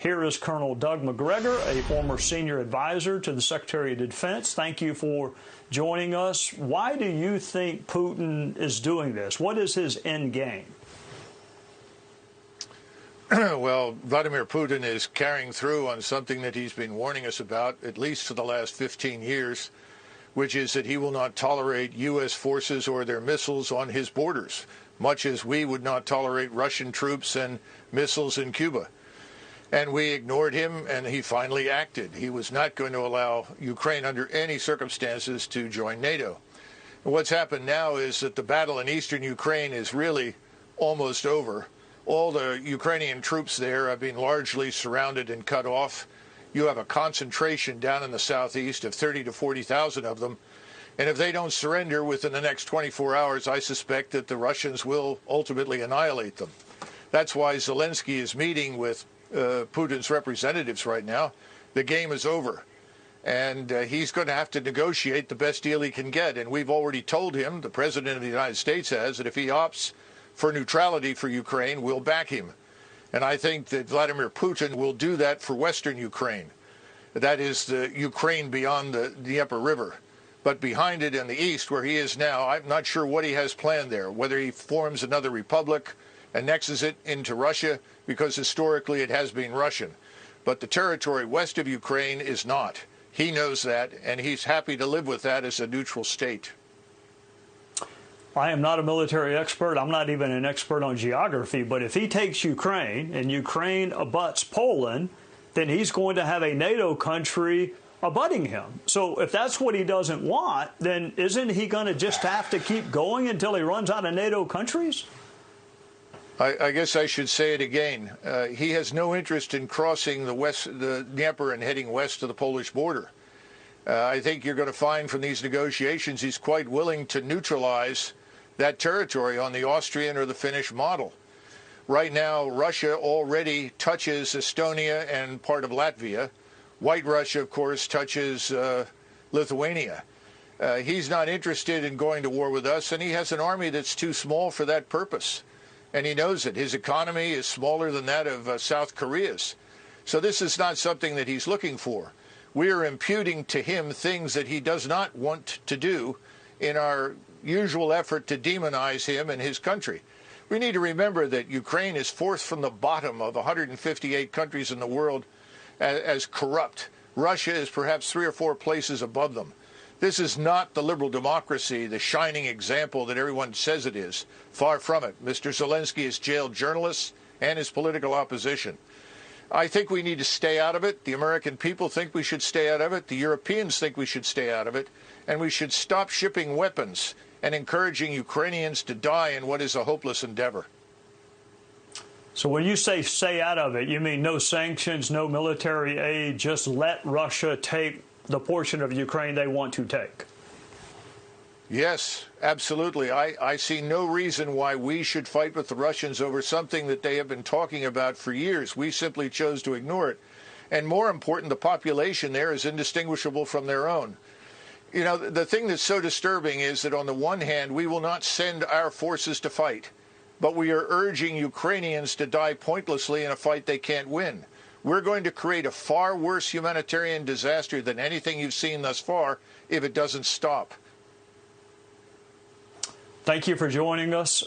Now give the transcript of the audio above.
Here is Colonel Doug McGregor, a former senior advisor to the Secretary of Defense. Thank you for joining us. Why do you think Putin is doing this? What is his end game? Well, Vladimir Putin is carrying through on something that he's been warning us about, at least for the last 15 years, which is that he will not tolerate U.S. forces or their missiles on his borders, much as we would not tolerate Russian troops and missiles in Cuba. And we ignored him, and he finally acted. He was not going to allow Ukraine under any circumstances to join NATO. And what's happened now is that the battle in eastern Ukraine is really almost over. All the Ukrainian troops there have been largely surrounded and cut off. You have a concentration down in the southeast of 30 to 40,000 of them. And if they don't surrender within the next 24 hours, I suspect that the Russians will ultimately annihilate them. That's why Zelensky is meeting with Putin's representatives right now. The game is over. And he's going to have to negotiate the best deal he can get. And we've already told him, the President of the United States has, that if he opts for neutrality for Ukraine, we'll back him. And I think that Vladimir Putin will do that for Western Ukraine. That is the Ukraine beyond the Dnieper River. But behind it in the east, where he is now, I'm not sure what he has planned there, whether he forms another republic, annexes it into Russia, because historically it has been Russian. But the territory west of Ukraine is not. He knows that, and he's happy to live with that as a neutral state. I am not a military expert. I'm not even an expert on geography. But if he takes Ukraine and Ukraine abuts Poland, then he's going to have a NATO country abutting him. So if that's what he doesn't want, then isn't he going to just have to keep going until he runs out of NATO countries? I guess I should say it again. He has no interest in crossing the Dnieper and heading west to the Polish border. I think you're going to find from these negotiations he's quite willing to neutralize that territory on the Austrian or the Finnish model. Right now, Russia already touches Estonia and part of Latvia. White Russia, of course, touches Lithuania. He's not interested in going to war with us, and he has an army that's too small for that purpose. And he knows it. His economy is smaller than that of South Korea's. So this is not something that he's looking for. We are imputing to him things that he does not want to do in our usual effort to demonize him and his country. We need to remember that Ukraine is fourth from the bottom of 158 countries in the world as corrupt. Russia is perhaps 3 or 4 places above them. This is not the liberal democracy, the shining example that everyone says it is. Far from it. Mr. Zelensky has jailed journalists and his political opposition. I think we need to stay out of it. The American people think we should stay out of it. The Europeans think we should stay out of it. And we should stop shipping weapons and encouraging Ukrainians to die in what is a hopeless endeavor. So when you say stay out of it, you mean no sanctions, no military aid, just let Russia take the portion of Ukraine they want to take? Yes, absolutely. I see no reason why we should fight with the Russians over something that they have been talking about for years. We simply chose to ignore it. And more important, the population there is indistinguishable from their own. You know, the thing that's so disturbing is that on the one hand, we will not send our forces to fight, but we are urging Ukrainians to die pointlessly in a fight they can't win. We're going to create a far worse humanitarian disaster than anything you've seen thus far if it doesn't stop. Thank you for joining us.